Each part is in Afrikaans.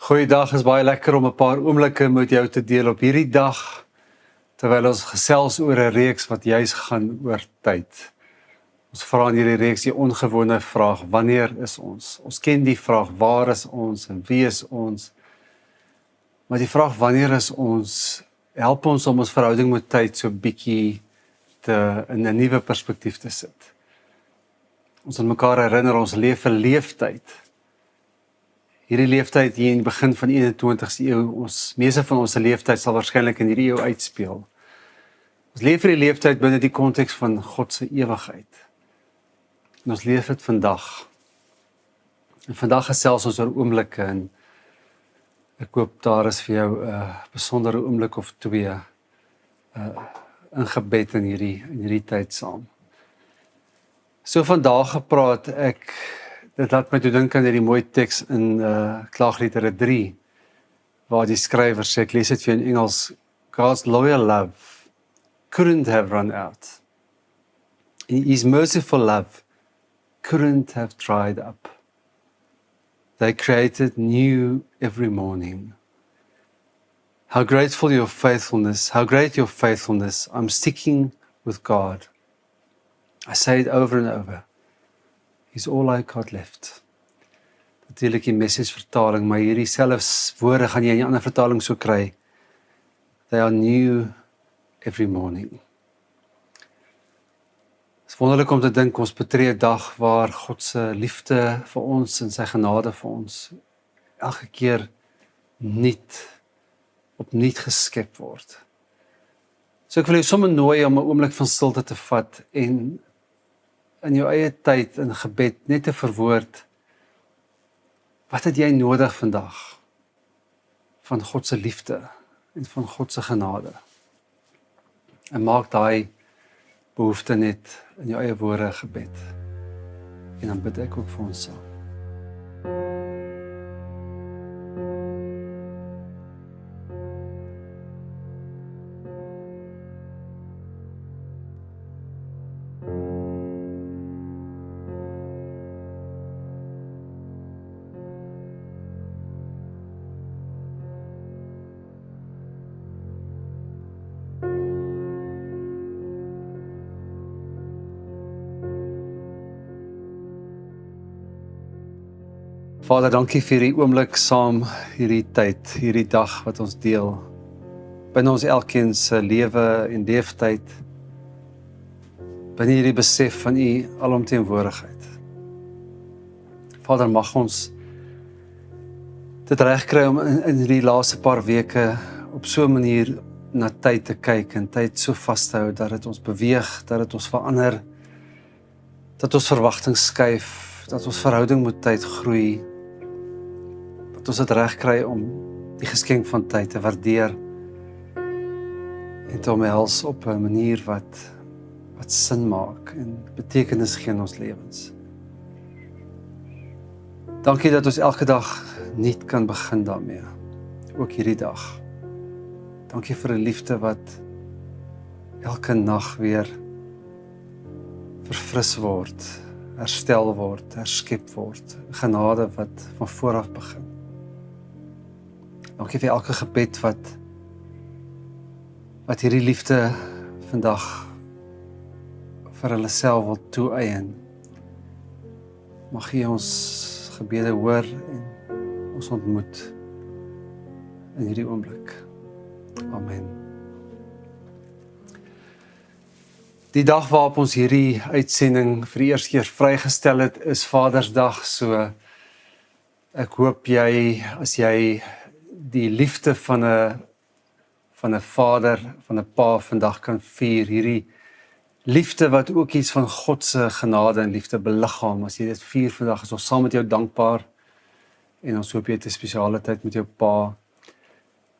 Goeiedag, is baie lekker om 'n paar oomblikke met jou te deel op hierdie dag, terwyl ons gesels oor 'n reeks wat juis gaan oor tyd. Ons vra in hierdie reeks die ongewone vraag, wanneer is ons? Ons ken die vraag, waar is ons en wie is ons? Maar die vraag, wanneer is ons, help ons om ons verhouding met tyd so bietjie in 'n nuwe perspektief te sit. Ons aan mekaar herinner, ons leef 'n leeftyd. Hierdie leeftyd hier in die begin van die 21ste eeu, meeste van ons leeftyd sal waarskynlik in hierdie eeu uitspeel. Ons leef hierdie leeftyd binne die konteks van God se ewigheid. En ons leef dit vandag. En vandag gesels ons oor oomblikke en ek hoop daar is vir jou 'n besondere oomblik of twee ingebed in hierdie tyd saam. So vandag gepraat dit laat my toe dink aan hierdie mooi teks in Klaagliedere 3, waar die skrywer sê, ek lees dit vir jou in Engels, God's loyal love couldn't have run out. His merciful love couldn't have dried up. They created new every morning. How grateful your faithfulness, how great your faithfulness. I'm sticking with God. I say it over and over. He's all I got left. Natuurlik die message vertaling, maar hierdie selfs woorde gaan jy in 'n ander vertaling so kry. They are new every morning. Het is wonderlik om te dink, ons betree 'n dag waar God se liefde vir ons en sy genade vir ons elke keer opnuut geskep word. So ek wil jou sommer nooi om 'n oomblik van stilte te vat en in jou eie tyd in gebed net te verwoord, wat het jy nodig vandag van God se liefde en van God se genade? En maak daai behoefte net in jou eie woorde gebed. En dan bid ek ook vir ons saam. Vader, dankie vir hierdie oomblik saam, hierdie tyd, hierdie dag wat ons deel. Binne ons elkeen se lewe en leeftyd. Binne hierdie besef van U alomteenwoordigheid. Vader, mag ons dit regkry om in hierdie laaste paar weke op so 'n manier na tyd te kyk en tyd so vas te hou dat dit ons beweeg, dat dit ons verander, dat ons verwagting skuif, dat ons verhouding met tyd groei. Dat ons dit reg kry om die geskenk van tyd te waardeer en te omhels op 'n manier wat sin maak en betekenis gee in ons lewens. Dankie dat ons elke dag nuut kan begin daarmee, ook hierdie dag. Dankie vir 'n liefde wat elke nag weer verfris word, herstel word, herskep word, genade wat van vooraf begin. Dankie vir elke gebed wat hierdie liefde vandag vir hulle self wil toeëien. Mag U ons gebede hoor en ons ontmoet in hierdie oomblik. Amen. Die dag waarop ons hierdie uitsending vir die eerste keer vrygestel het, is Vadersdag, so ek hoop as jy die liefde van 'n vader, van 'n pa vandag kan vier, hierdie liefde wat ook iets van God se genade en liefde beliggaam, as jy dit vier vandag, is ons saam met jou dankbaar, en ons hoop jy het 'n spesiale tyd met jou pa.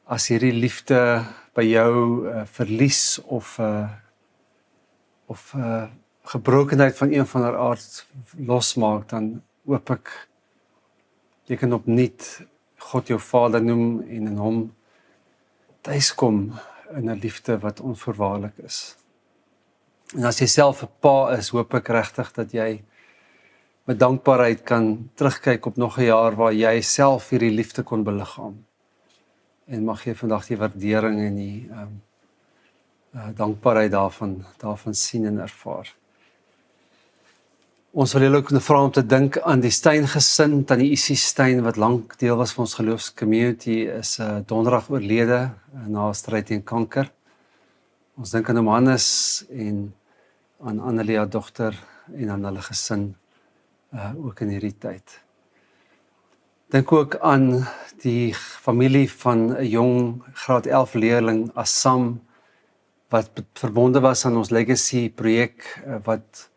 As hierdie liefde by jou verlies of gebrokenheid van een van haar aard losmaak, dan hoop ek jy kan opnuut God jou Vader noem en in hom tuiskom in 'n liefde wat onvoorwaardelik is. En as jy self 'n pa is, hoop ek regtig dat jy met dankbaarheid kan terugkyk op nog 'n jaar waar jy self hierdie liefde kon beliggaam. En mag jy vandag die waardering en die dankbaarheid daarvan sien en ervaar. Ons wil julle ook vra om te dink aan die Steyn gesin, Tannie Isie Steyn, wat lank deel was van ons geloofscommunity, is donderdag oorlede na stryd teen kanker. Ons dink aan Hannes en aan Annelia dogter en aan hulle gesin ook in hierdie tyd. Dink ook aan die familie van 'n jong graad 11 leerling, Assam, wat verbonde was aan ons legacy projek wat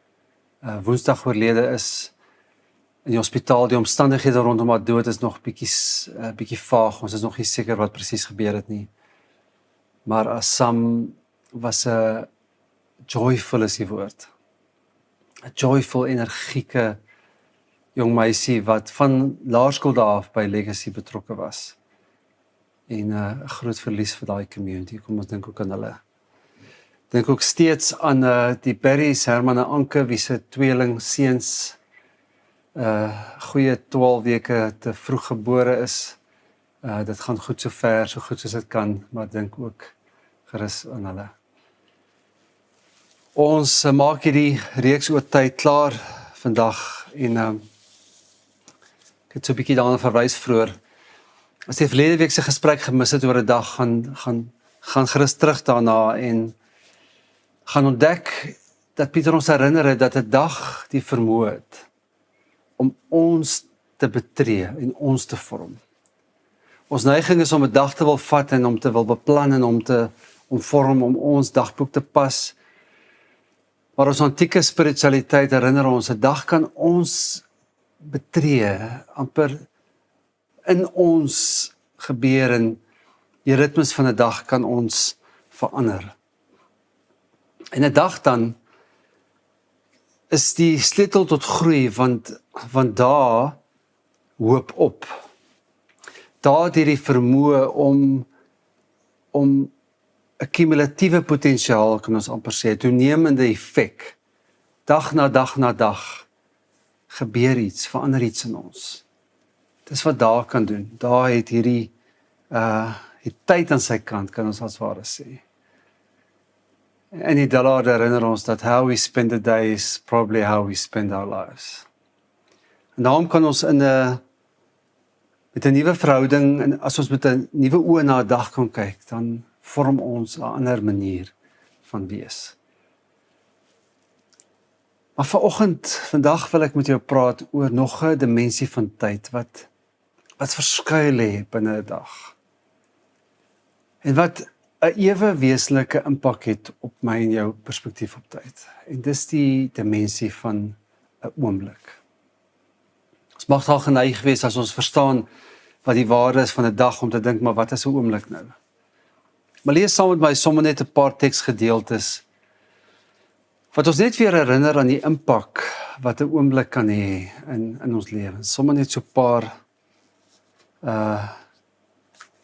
Woensdag oorlede is in die hospitaal. Die omstandighede rondom haar dood is nog bietjie vaag. Ons is nog nie seker wat presies gebeur het nie. Maar Assam was 'n joyful is die woord. 'n Joyful, energieke jong meisie wat van laerskool daar af by Legacy betrokke was. En 'n groot verlies vir daai community. Kom ons dink ook aan hulle. Dink ook steeds aan die Berries, Herman en Anke, wie se tweeling seuns goeie 12 weke te vroeg gebore is. Dit gaan goed so ver, so goed soos dit kan, maar dink ook gerus aan hulle. Ons maak hierdie reeks oor tyd klaar vandag en ek het so 'n bietjie daarna verwys vroeër. As jy verlede week se gesprek gemis het oor 'n dag, gaan gerus terug daarna en gaan ontdek dat Pieter ons herinner het dat 'n dag die vermoë het om ons te betree en ons te vorm. Ons neiging is om 'n dag te wil vat en om te wil beplan en om vorm om ons dagboek te pas. Maar ons antieke spiritualiteit herinner ons, 'n dag kan ons betree, amper in ons gebeur en die ritmes van 'n dag kan ons verander. En 'n dag dan is die sleutel tot groei, want daar hoop op. Daar het hierdie vermoë om 'n kumulatiewe potensiaal, kan ons amper sê, toenemende effek. Dag na dag na dag gebeur iets, verander iets in ons. Dis wat daar kan doen. Daar het hierdie die tyd aan sy kant, kan ons as ware sê. En die Dallard herinner ons dat how we spend the day is probably how we spend our lives. En daarom kan ons met 'n nuwe verhouding, en as ons met 'n nuwe oë na 'n dag kan kyk, dan vorm ons 'n ander manier van wees. Maar vandag wil ek met jou praat oor nog 'n dimensie van tyd wat verskuil lê binne 'n dag. En wat 'n ewe wesenlike impak het op my en jou perspektief op tyd. En dis die dimensie van 'n oomblik. Ons mag al geneig wees as ons verstaan wat die waarde is van 'n dag om te dink, maar wat is 'n oomblik nou? Maar lees saam met my sommer net 'n paar teksgedeeltes wat ons net weer herinner aan die impak wat 'n oomblik kan hê in ons lewens. Sommer net so 'n paar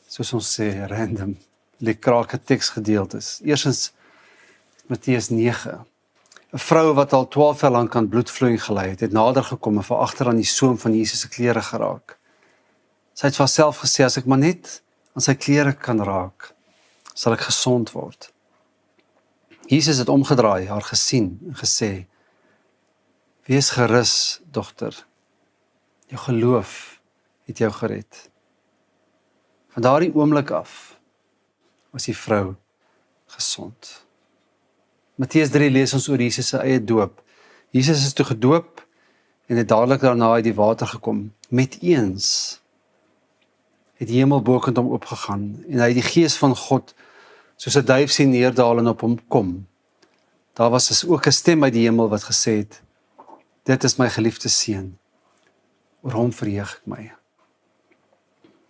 soos ons sê, random lekrake teksgedeeltes. Eerstens Matteus 9. 'n Vrou wat al 12 jaar lank aan bloedvloeiing gely het nader gekom en van agter aan die soem van Jesus se klere geraak. Sy het vir haarself gesê, as ek maar net aan sy klere kan raak, sal ek gesond word. Jesus het omgedraai, haar gesien en gesê, wees gerus, dogter, jou geloof het jou gered. Van daardie oomblik af was die vrou gesond. Matteus 3 lees ons oor Jesus se eie doop. Jesus is toe gedoop en het dadelik daarna uit die water gekom. Met eens het die hemel bokant hom oopgegaan en hy het die gees van God soos 'n duif sien neerdal en op hom kom. Daar was dus ook 'n stem uit die hemel wat gesê het, dit is my geliefde seun, oor hom verheug ek my.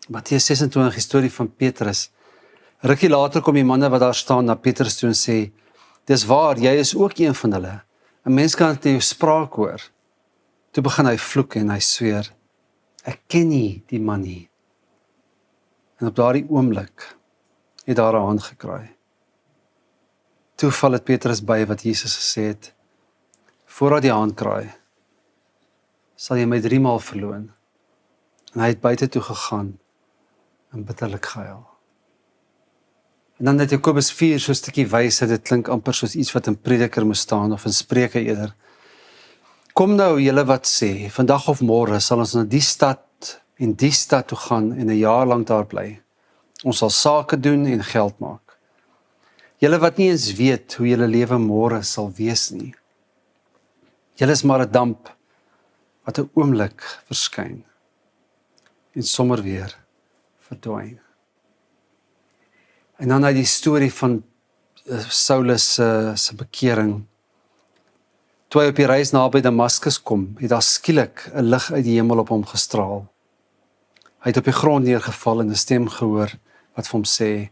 Matteus 26, die storie van Petrus. Rukkie later kom die manne wat daar staan na Petrus toe en sê, dis waar, jy is ook een van hulle. 'n Mens kan dit jou spraak hoor. Toe begin hy vloek en hy sweer, ek ken nie die man nie. En op daardie oomblik het daar 'n hand gekraai. Toe val het Petrus by wat Jesus gesê het, voordat die hand kraai, sal jy my 3 maal verloon. En hy het buite toe gegaan en bitterlik gehuil. En dan het Jakobus 4 so 'n stukkie wysheid, dit klink amper soos iets wat in Prediker moet staan, of in Spreuke eerder. Kom nou julle wat sê, vandag of môre sal ons na die stad en die stad toe gaan en 'n jaar lank daar bly. Ons sal sake doen en geld maak. Julle wat nie eens weet hoe julle lewe môre sal wees nie. Julle is maar 'n damp wat 'n oomblik verskyn en sommer weer verdwyn. En dan uit die storie van Saulus se bekering. Toe hy op die reis naby Damaskus kom, het daar skielik 'n lig uit die hemel op hom gestraal. Hy het op die grond neergeval en 'n stem gehoor wat vir hom sê,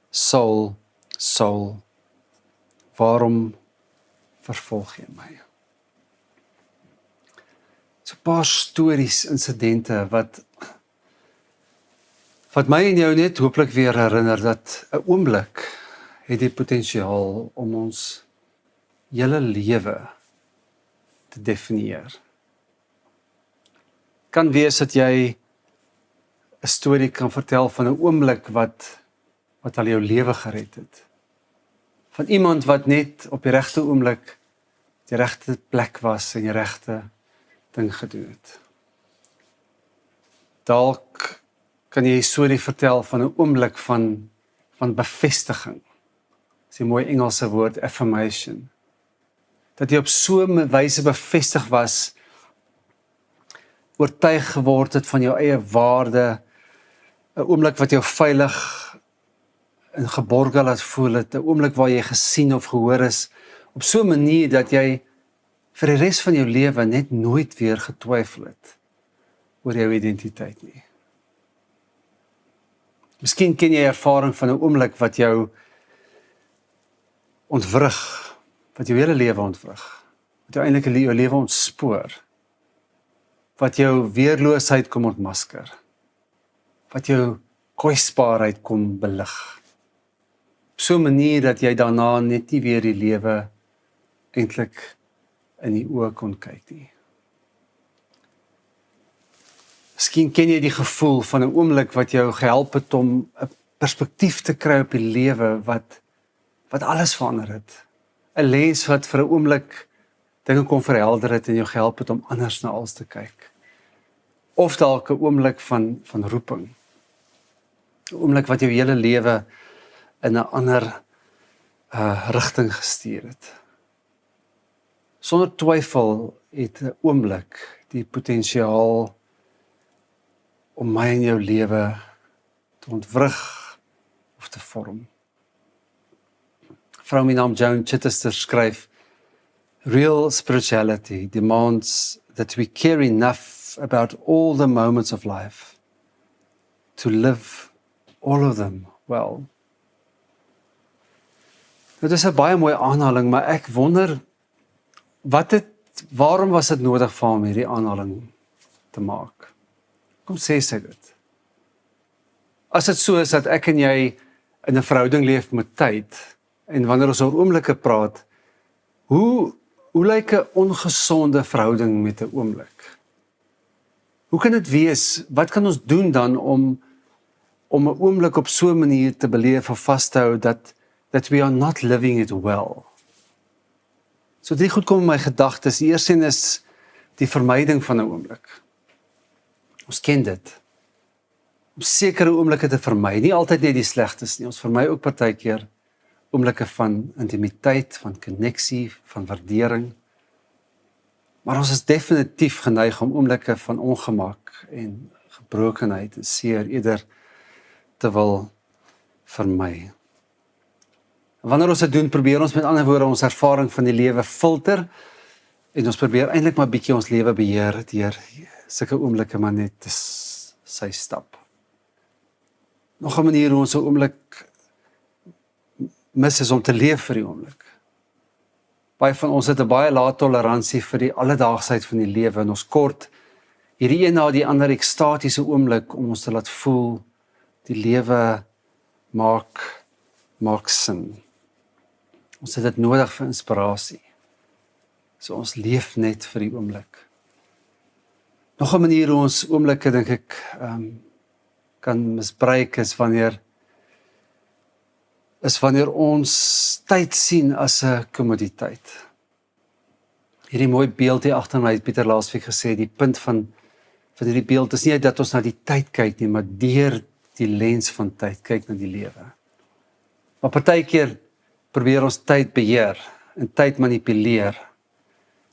Saul, Saul, waarom vervolg jy my? So 'n paar stories, insidente wat my en jou net hopelik weer herinner dat 'n oomblik het die potensiaal om ons hele lewe te definieer. Kan wees dat jy 'n storie kan vertel van 'n oomblik wat al jou lewe gered het. Van iemand wat net op die regte oomblik, die regte plek was en die regte ding gedoen het. Dalk kan jy 'n storie vertel van 'n oomblik van bevestiging. Dis 'n mooi Engelse woord, affirmation. Dat jy op so 'n wyse bevestig was, oortuig geword het van jou eie waarde, 'n oomblik wat jou veilig en geborge laat voel het, 'n oomblik waar jy gesien of gehoor is, op so 'n manier dat jy vir die res van jou lewe net nooit weer getwyfel het oor jou identiteit nie. Miskien ken jy ervaring van 'n oomblik wat jou ontwrig, wat jou hele lewe ontwrig, wat jou eintlik jou lewe ontspoor, wat jou weerloosheid kom ontmasker, wat jou kwesbaarheid kom belig. Op so 'n manier dat jy daarna net nie weer die lewe eintlik in die oë kon kyk nie. Miskien ken jy die gevoel van 'n oomblik wat jou gehelp het om 'n perspektief te kry op die lewe wat alles verander het. 'n Lens wat vir 'n oomblik dinge kon verhelder het en jou gehelp het om anders na alles te kyk. Of dalk 'n oomblik van roeping. 'n Oomblik wat jou hele lewe in 'n ander rigting gestuur het. Sonder twyfel het 'n oomblik die potensiaal om my en jou lewe te ontwrig of te vorm. Vrou met naam Joan Chittister skryf, real spirituality demands that we care enough about all the moments of life to live all of them well. Dit is 'n baie mooi aanhaling, maar ek wonder, waarom was dit nodig vir hom hierdie aanhaling te maak? Kom sê sy dit. As dit so is dat ek en jy in 'n verhouding leef met tyd, en wanneer ons oor oomblikke praat, hoe lyk 'n ongesonde verhouding met 'n oomblik? Hoe kan dit wees? Wat kan ons doen dan om 'n oomblik op so 'n manier te beleef of vas te hou dat we are not living it well? So 3 goed kom in my gedagtes. Die eerste een is die vermyding van 'n oomblik. Ons ken dit. Om sekere oomblikke te vermy, nie altyd net die slegtes nie. Ons vermy ook partykeer oomblikke van intimiteit, van koneksie, van waardering. Maar ons is definitief geneig om oomblikke van ongemak en gebrokenheid en seer eerder te wil vermy. Wanneer ons dit doen, probeer ons met ander woorde ons ervaring van die lewe filter en ons probeer eintlik maar bietjie ons lewe beheer deur sulke oomblikke maar net te sy stap. Nog 'n manier hoe ons 'n oomblik mis is om te leef vir die oomblik. Baie van ons het 'n baie lae toleransie vir die alledaagsheid van die lewe en ons kort hierdie een na die ander ekstatiese oomblik om ons te laat voel die lewe maak sin. Ons het dit nodig vir inspirasie. So ons leef net vir die oomblik. Nog 'n manier hoe ons oomblikke, dink ek, kan misbruik is wanneer ons tyd sien as 'n kommoditeit. Hierdie mooi beeld hier agter my het Pieter laasweek gesê, die punt van hierdie beeld is nie dat ons na die tyd kyk nie, maar deur die lens van tyd kyk na die lewe. Maar partykeer probeer ons tyd beheer en tyd manipuleer.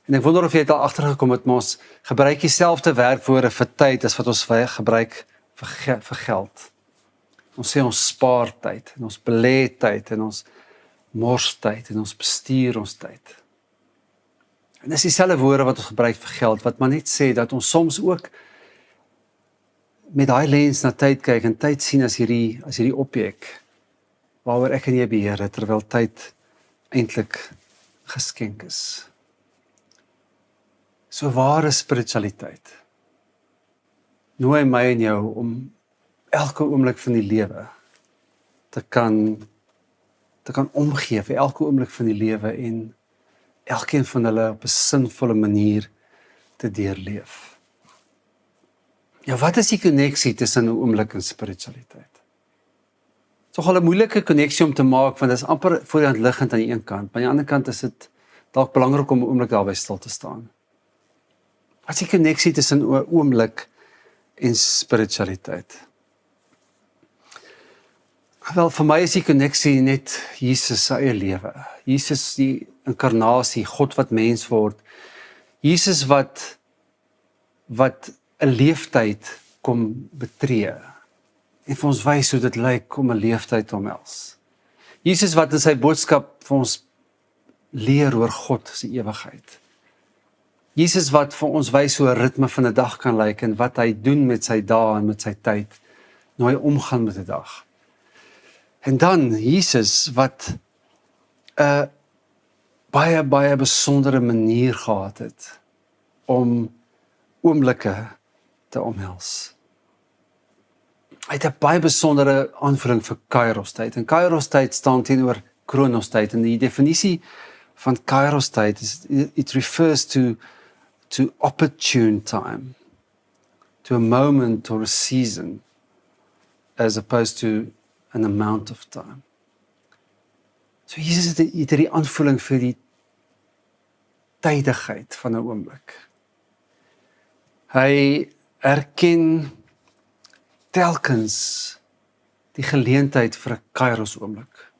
En ek wonder of jy het al agtergekom het, maar ons gebruik dieselfde werkwoorde vir tyd as wat ons gebruik vir geld. Ons sê ons spaar tyd, en ons belê tyd, en ons mors tyd, en ons bestuur ons tyd. En dis dieselfde woorde wat ons gebruik vir geld, wat maar net sê dat ons soms ook met daai lens na tyd kyk en tyd sien as hierdie objek waaroor ek en jy beheer het, terwyl tyd eintlik geskenk is. So ware spiritualiteit nooi my en jou om elke oomblik van die lewe te kan omgee vir elke oomblik van die lewe en elkeen van hulle op 'n sinvolle manier te deurleef. Ja, wat is die koneksie tussen 'n oomblik en spiritualiteit? Dit is nogal 'n moeilike koneksie om te maak, want dit is amper voor die hand liggend aan die een kant, maar aan die ander kant is dit dalk belangrik om 'n oomblik daarby stil te staan. Wat is die koneksie tussen 'n oomblik en spiritualiteit? Wel, vir my is die koneksie net Jesus se eie lewe. Jesus die inkarnasie, God wat mens word. Jesus wat 'n leeftyd kom betree en vir ons wys hoe dit lyk om 'n leeftyd te omhels. Jesus wat in sy boodskap vir ons leer oor God se ewigheid. Jesus wat vir ons wys hoe 'n ritme van 'n dag kan lyk en wat hy doen met sy dae en met sy tyd, hoe hy omgaan met 'n dag. En dan Jesus wat 'n baie besondere manier gehad het om oomblikke te omhels. Hy het 'n baie besondere aanvulling vir Kairos tyd. En Kairos tyd staan teenoor Kronos tyd. En die definisie van Kairos tyd is it refers to opportune time, to a moment or a season, as opposed to an amount of time. So Jesus het hierdie aanvoeling vir die tydigheid van 'n oomblik. Hy erken telkens die geleentheid vir 'n Kairos oomblik.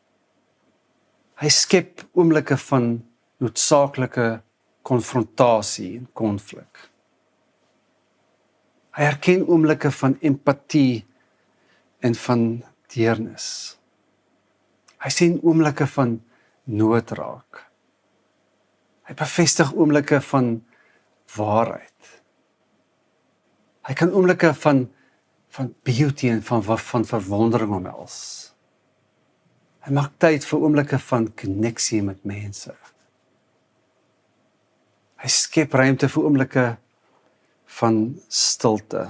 Hy skep oomblikke van noodsaaklike konfrontasie en konflik. Hy erken oomblikke van empatie en van deernis. Hy sien oomblikke van nood raak. Hy bevestig oomblikke van waarheid. Hy kan oomblikke van beauty en van verwondering omhels. Hy maak tyd vir oomblikke van koneksie met mense. Hy skep ruimte vir oomblikke van stilte.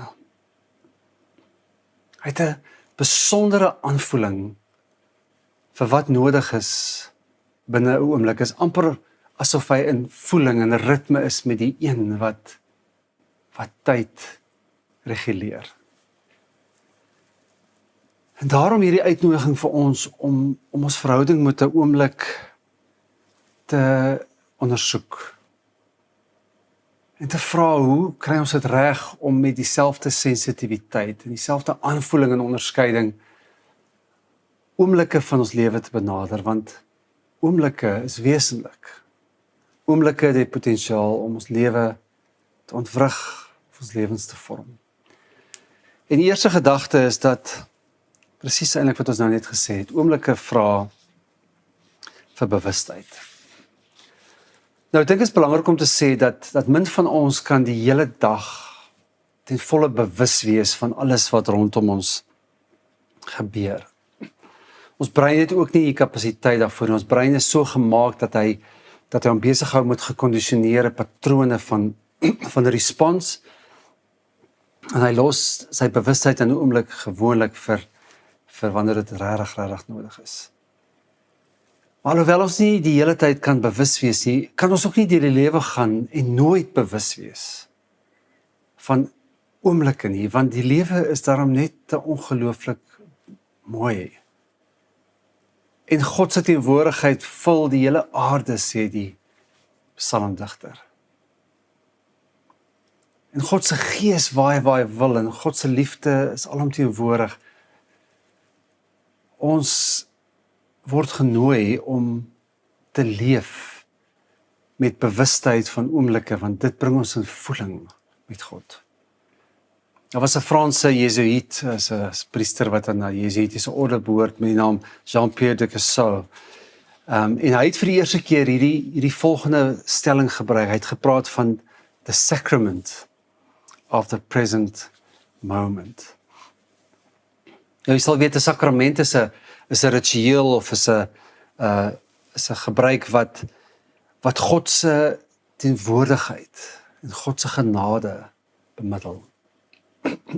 Hy het 'n besondere aanvoeling vir wat nodig is binne 'n oomblik. Is amper asof hy in voeling en 'n ritme is met die een wat tyd reguleer. En daarom hierdie uitnodiging vir ons om ons verhouding met 'n oomblik te ondersoek. En te vra, hoe kry ons dit reg om met dieselfde sensitiwiteit en dieselfde aanvoeling en onderskeiding oomblikke van ons lewe te benader, want oomblikke is wesentlik. Oomblikke het die potensiaal om ons lewe te ontwrig, of ons lewens te vorm. En die eerste gedagte is dat, presies eintlik wat ons nou net gesê het, oomblikke vra vir bewustheid. Nou, ek dink dit is belangrik om te sê dat min van ons kan die hele dag ten volle bewus wees van alles wat rondom ons gebeur. Ons brein het ook nie die kapasiteit daarvoor. Ons brein is so gemaak dat hy hom besig hou met gekondisioneerde patrone van respons, en hy los sy bewustheid in 'n oomblik gewoonlik vir wanneer dit regtig nodig is. Maar alhoewel ons nie die hele tyd kan bewus wees nie, kan ons ook nie deur die lewe gaan en nooit bewus wees van oomblikke nie, want die lewe is daarom net te ongelooflik mooi. En God se teenwoordigheid vul die hele aarde, sê die psalmdigter. En God se gees waar hy wil, en God se liefde is alomteenwoordig. Ons word genooi om te leef met bewustheid van oomblikke, want dit bring ons in voeling met God. Daar was 'n Franse Jesuïet, as 'n priester wat aan 'n Jesuïtiese orde behoort met die naam Jean-Pierre de Cassau. En hy het vir die eerste keer hierdie volgende stelling gebruik. Hy het gepraat van the sacrament of the present moment. Nou, jy sal weet, 'n sakrament is 'n ritueel of is 'n gebruik wat God se teenwoordigheid en God se genade bemiddel.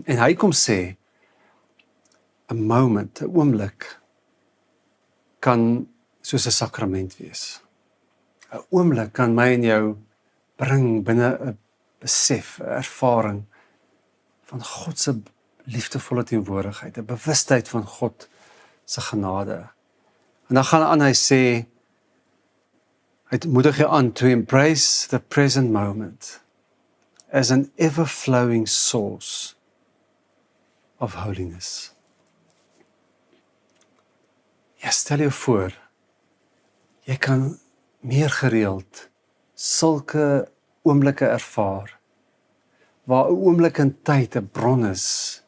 En hy kom sê, 'n moment, 'n oomblik, kan soos 'n sakrament wees. 'n Oomblik kan my en jou bring binne 'n besef, 'n ervaring van God se liefdevolle teenwoordigheid, 'n bewustheid van God se genade. En dan gaan hy aan, hy sê, hy moedig jou aan to embrace the present moment as an ever-flowing source of holiness. Ja, stel jou voor, jy kan meer gereeld sulke oomblikke ervaar, waar 'n oomblik in tyd 'n bron is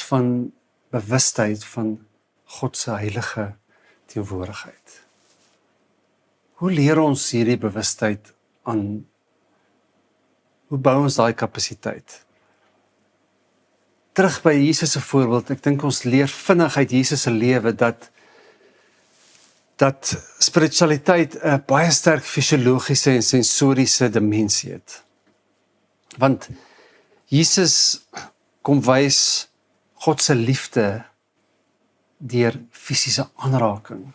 van bewustheid van God se heilige teenwoordigheid. Hoe leer ons hierdie bewustheid aan? Hoe bou ons daai kapasiteit? Terug by Jesus se voorbeeld, ek dink ons leer vinnig uit Jesus se lewe dat spiritualiteit 'n baie sterk fisiologiese en sensoriese dimensie het. Want Jesus kom wys God se liefde deur fisiese aanraking.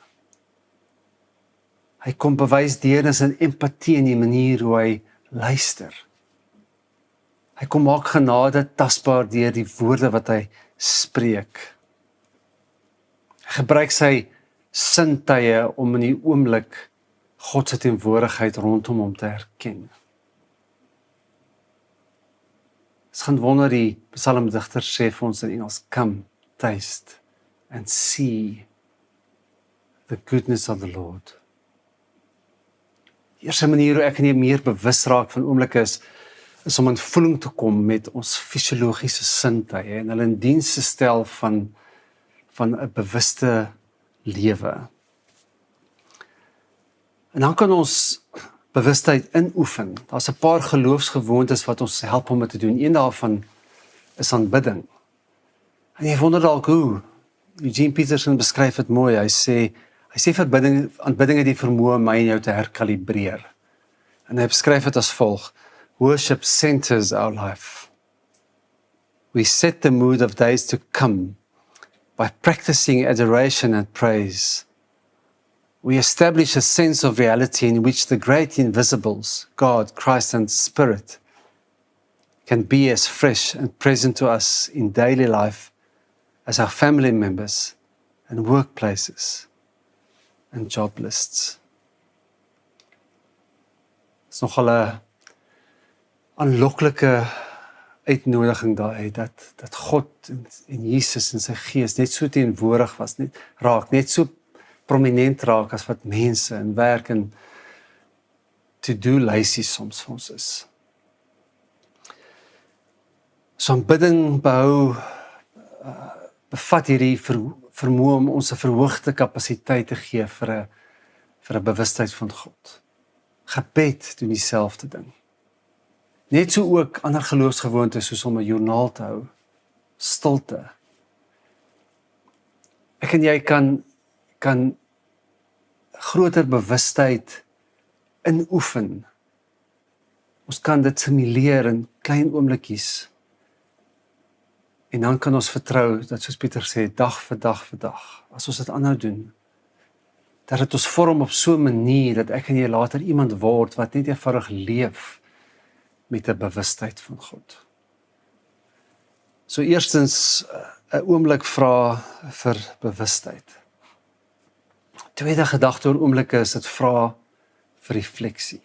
Hy kom bewys deur sy empatie en die manier hoe hy luister. Hy kom maak genade tasbaar deur die woorde wat hy spreek. Hy gebruik sy sintuie om in die oomblik God se teenwoordigheid rondom hom te herken. Ons gaan wonder, die psalmdigter sê vir ons in Engels, come, taste and see the goodness of the Lord. Die eerste manier hoe ek en jy meer bewus raak van oomblikke is om in voeling te kom met ons fisiologiese sintuie en hulle in diens te stel van 'n bewuste lewe. En dan kan ons bewustheid inoefen. Daar's 'n paar geloofsgewoontes wat ons help om dit te doen. Een daarvan is aanbidding. En jy wonder dalk hoe. Eugene Peterson beskryf dit mooi. Hy sê aanbidding het die vermoë om my en jou te herkalibreer. En hy beskryf dit as volg: worship centers our life. We set the mood of days to come by practicing adoration and praise. We establish a sense of reality in which the great invisibles, God, Christ, and Spirit, can be as fresh and present to us in daily life as our family members and workplaces and job lists. Dit is nogal 'n aanloklike uitnodiging daai dat God en Jesus en sy Gees net so teenwoordig was, net so prominent raak as wat mense in werk en to-do lysies soms vir ons is. So aanbidding bevat hierdie vermoë om ons 'n verhoogde kapasiteit te gee vir 'n bewustheid van God. Gebed doen dieselfde ding. Net so ook ander geloofsgewoontes soos om 'n joernaal te hou, stilte. Ek en jy kan groter bewustheid inoefen. Ons kan dit simuleer in klein oomblikies. En dan kan ons vertrou dat, soos Pieter sê, dag vir dag, as ons dit aanhou doen, dat dit ons vorm op so 'n manier dat ek en jy later iemand word wat net eenvoudig leef met 'n bewustheid van God. So eerstens 'n oomblik vra vir bewustheid. Tweede gedagte oor oomblikke is dit vra vir refleksie.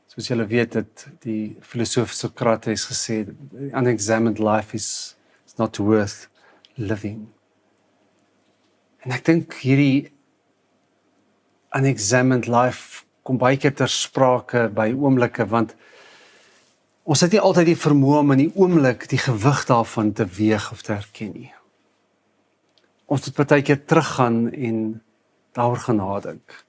Soos julle weet het die filosoof Sokrates gesê, unexamined life is not worth living. En ek dink hierdie unexamined life kom baie keer ter sprake by oomblikke, want ons het nie altyd die vermoë om in die oomblik die gewig daarvan te weeg of te herken nie. Ons moet partykeer teruggaan en daaroor gaan nadink.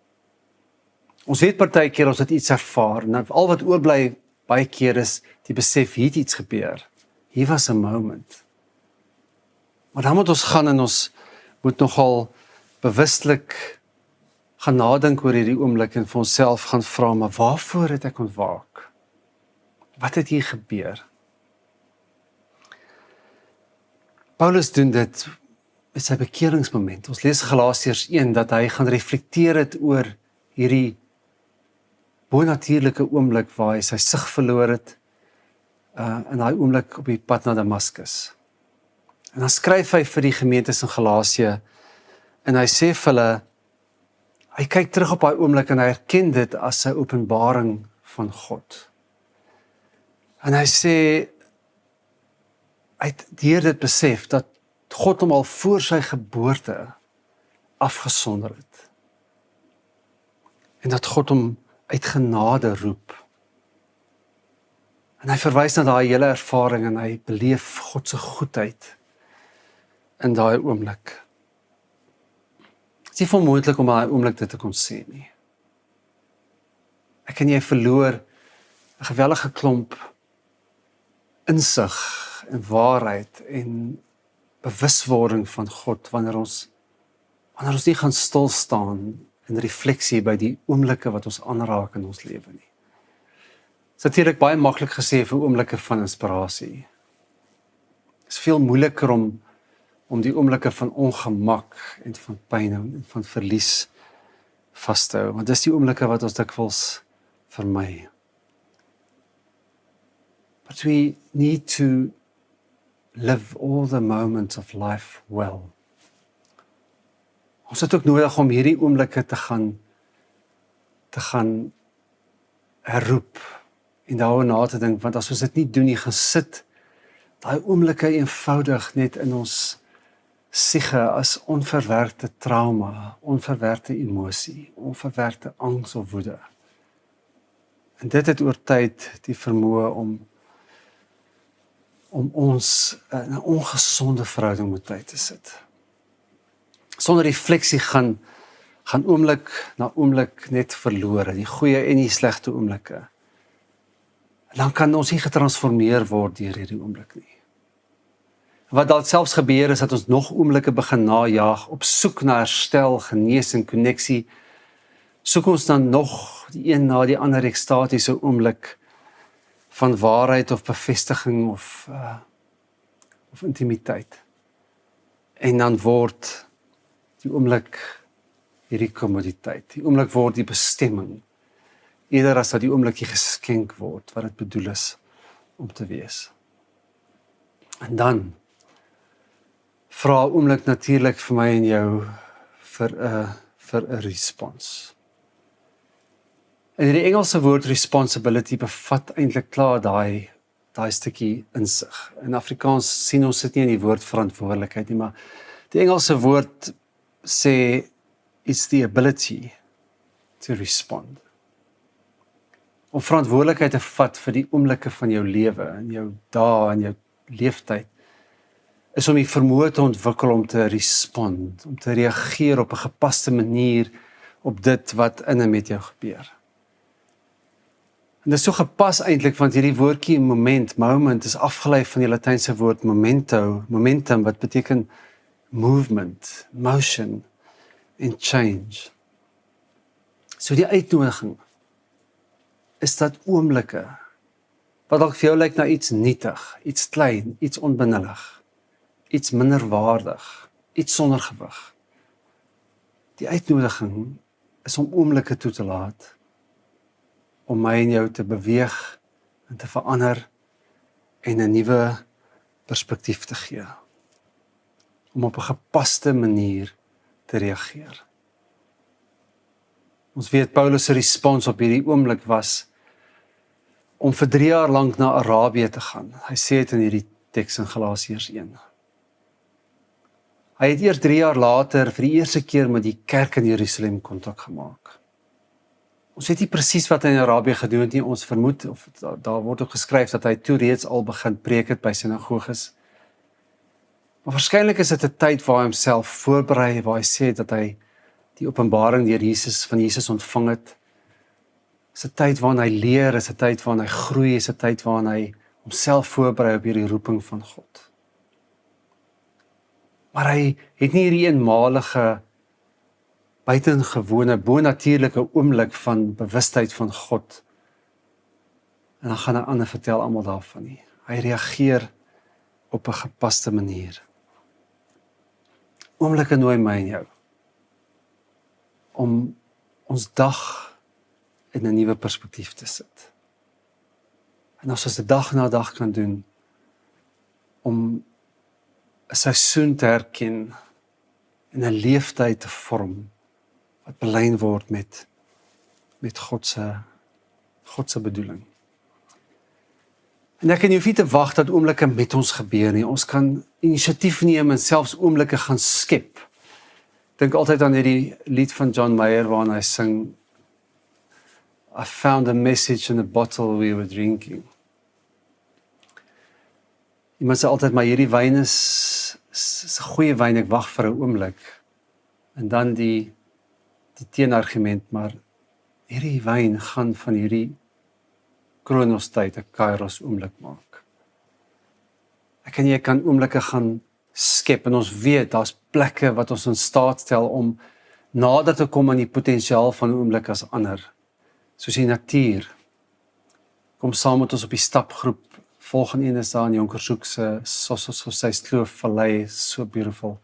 Ons weet partykeer ons het iets ervaar, en al wat oorbly baie keer is die besef, hier het iets gebeur. Hier was 'n moment. Maar dan moet ons gaan en ons moet nogal bewustelik gaan nadink oor hierdie oomblik en vir onsself gaan vra, maar waarvoor het ek ontwaak? Wat het hier gebeur? Paulus doen dit met sy bekeringsmoment. Ons lees Galasiërs 1 dat hy gaan reflekteer het oor hierdie bonatuurlike oomblik waar hy sy sig verloor het, in daai oomblik op die pad na Damaskus. En dan skryf hy vir die gemeentes in Galasië en hy sê vir hulle, hy kyk terug op daai oomblik en hy herken dit as 'n openbaring van God. En hy sê, hy het deur dit besef dat God hom al voor sy geboorte afgesonder het. En dat God hom uit genade roep. En hy verwys na daai hele ervaring en hy beleef God se goedheid in daai oomblik. Dit is nie onmoontlik om daai oomblik dit te kon sê nie. Ek en jy verloor 'n gewellige klomp insig en waarheid en bewuswording van God wanneer ons nie gaan stil staan in refleksie by die oomblikke wat ons aanraak in ons lewe nie. Dit is natuurlik baie maklik gesê vir oomblikke van inspirasie. Dit is veel moeiliker om die oomblikke van ongemak en van pyn en van verlies vas te hou, want dis die oomblikke wat ons dikwels vermy. But we need to live all the moments of life well. Ons het ook nodig om hierdie oomblikke te gaan herroep en daaroor na te dink, want as ons dit nie doen nie, gaan sit daai oomblikke eenvoudig net in ons siege as onverwerkte trauma, onverwerkte emosie, onverwerkte angs of woede. En dit het oor tyd die vermoë om ons in 'n ongesonde verhouding met tyd te sit. Sonder refleksie gaan oomblik na oomblik net verlore, die goeie en die slegte oomblikke. En dan kan ons nie getransformeer word deur hierdie oomblik nie. Wat dalk selfs gebeur is dat ons nog oomblikke begin najaag, op soek na herstel, genesing, koneksie. Soek ons dan nog die een na die ander ekstatiese oomblik van waarheid of bevestiging of intimiteit. En dan word die oomblik hierdie kommoditeit. Die oomblik word die bestemming. Eerder as dat die oomblik geskenk word wat dit bedoel is om te wees. En dan vra oomblik natuurlik vir my en jou vir 'n respons. En die Engelse woord responsibility bevat eintlik klaar daai stukkie insig. In Afrikaans sien ons dit nie in die woord verantwoordelikheid nie, maar die Engelse woord sê it's the ability to respond. Om verantwoordelikheid te vat vir die oomblikke van jou lewe, en jou dae en jou leeftyd, is om die vermoë te ontwikkel om te respond, om te reageer op 'n gepaste manier op dit wat in en met jou gebeur. En dit is so gepas eintlik, want hierdie woordjie moment is afgelei van die Latynse woord momentum wat beteken movement, motion en change. So die uitnodiging is dat oomblikke wat dalk vir jou lyk na iets nietig, iets klein, iets onbenullig, iets minderwaardig, iets sonder gewig. Die uitnodiging is om oomblikke toe te laat om my en jou te beweeg en te verander en 'n nuwe perspektief te gee. Om op 'n gepaste manier te reageer. Ons weet Paulus se respons op hierdie oomblik was om vir 3 jaar lank na Arabië te gaan. Hy sê dit in hierdie teks in Galasiërs 1. Hy het eers 3 jaar later vir die eerste keer met die kerk in Jerusalem kontak gemaak. Ons weet nie presies wat hy in Arabië gedoen het nie, ons vermoed, of daar word ook geskryf dat hy toe reeds al begin preek het by sinagoges. Maar waarskynlik is dit 'n tyd waar hy homself voorberei, waar hy sê dat hy die openbaring van Jesus ontvang het. Is 'n tyd waarin hy leer, is 'n tyd waarin hy groei, is 'n tyd waarin hy homself voorberei op hierdie roeping van God. Maar hy het nie hierdie eenmalige, buitengewone, bonatuurlike oomblik van bewustheid van God. En dan gaan 'n ander vertel almal daarvan nie. Hy reageer op 'n gepaste manier. Oomblikke nooi my en jou om ons dag in 'n nuwe perspektief te sit. En as ons dit dag na dag kan doen, om 'n seisoen te herken en 'n leeftyd te vorm wat belyn word met God se bedoeling. En ek hoef nie te wag dat oomblikke met ons gebeur nie. Ons kan inisiatief neem en selfs oomblikke gaan skep. Ek dink altyd aan hierdie lied van John Mayer waarin hy sing I found a message in the bottle we were drinking. Iemand sê altyd, maar hierdie wyn is 'n goeie wyn, ek wag vir 'n oomblik. En dan die teenargument, maar hierdie wyn gaan van hierdie Kronos tyd 'n Kairos oomblik maak. Ek en jy kan oomblikke gaan skep en ons weet daar's plekke wat ons in staat stel om nader te kom aan die potensiaal van 'n oomblik as ander. Soos die natuur. Kom saam met ons op die stapgroep. Volgende een is daar in Jonkershoek se Sossuskloof Vallei, so beautiful.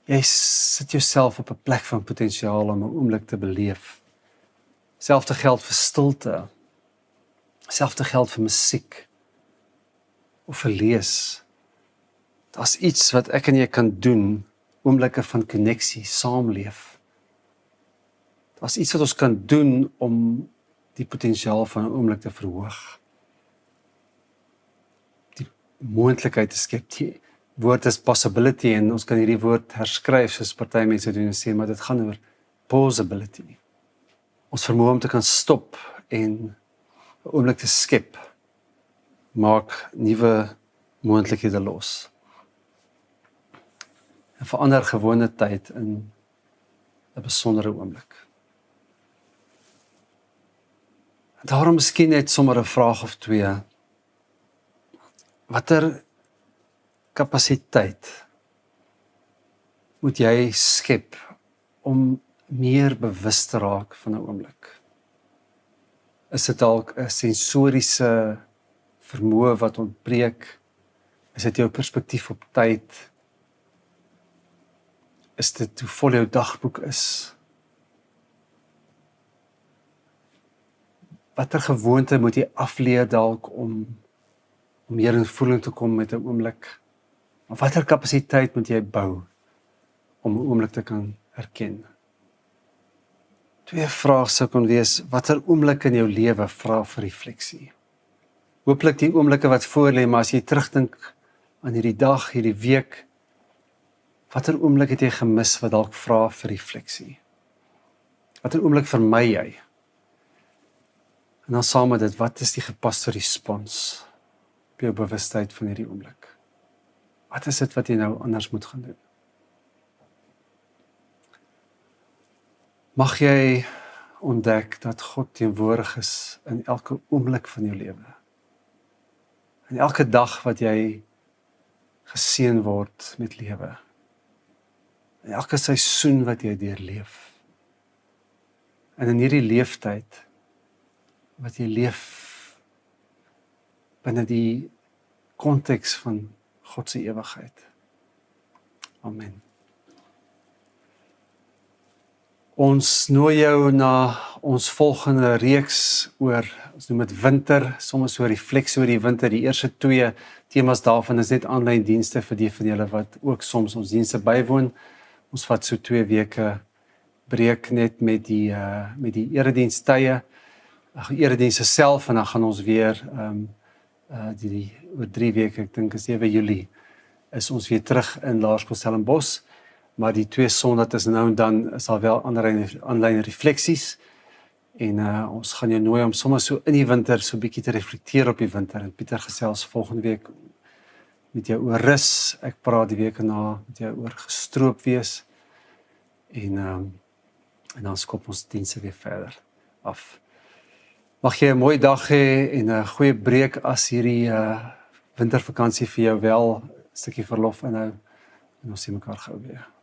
Jy sit jouself op 'n plek van potensiaal om 'n oomblik te beleef. Selfde geld vir stilte. Selfde geld vir musiek. Of vir lees. Daar's iets wat ek en jy kan doen, oomblikke van koneksie, saamleef. Daar's iets wat ons kan doen om die potensiaal van 'n oomblik te verhoog. Die moontlikheid te skep. Die woord is possibility en ons kan hierdie woord herskryf soos party mense doen en sê, maar dit gaan oor possibility. Ons vermoë om te kan stop en 'n oomblik te skep, maak nuwe moontlikhede los. En verander gewone tyd in 'n besondere oomblik. Daarom miskien net sommer 'n vraag of twee. Watter kapasiteit moet jy skep om meer bewus te raak van 'n oomblik? Is dit dalk 'n sensoriese vermoë wat ontbreek? Is dit jou perspektief op tyd? Is dit hoe vol jou dagboek is? Watter gewoonte moet jy afleer dalk om meer in voeling te kom met 'n oomblik? Maar watter kapasiteit moet jy bou om 'n oomblik te kan herken? Twee vrae sou kon wees, watter oomblik in jou lewe vra vir refleksie? Hooplik die oomblikke wat voor lê, maar as jy terugdink aan hierdie dag, hierdie week, watter oomblik het jy gemis wat dalk vra vir refleksie? Watter oomblik vermy jy? En dan saam met dit, wat is die gepaste respons op jou bewustheid van hierdie oomblik? Wat is dit wat jy nou anders moet gaan doen? Mag jy ontdek dat God teenwoordig is in elke oomblik van jou lewe. In elke dag wat jy geseën word met lewe. In elke seisoen wat jy deurleef. En in hierdie leeftyd wat jy leef binne die konteks van God se ewigheid. Amen. Ons nooi jou na ons volgende reeks oor, ons noem dit winter, soms so refleksie oor die winter. Die eerste 2 temas daarvan is net aanlyn dienste vir die van julle wat ook soms ons dienste bywoon. Ons vat so 2 weke breek net met die eredienstye, eredienste self, en dan gaan ons weer oor 3 weke, ek dink is 7 Julie, is ons weer terug in Laerskool Stellenbosch. Maar die 2 Sondae is nou en dan is daar wel aanlyn refleksies. En ons gaan jou nooi om sommer so in die winter so 'n bietjie te reflekteer op die winter. En Pieter gesels volgende week met jou oor rus. Ek praat die week daarna met jou oor gestroop wees. En dan skop ons dienste weer verder af. Mag jy 'n mooi dag hê en 'n goeie breek as hierdie wintervakansie vir jou wel 'n stukkie verlof inhou. En ons sien mekaar gou weer.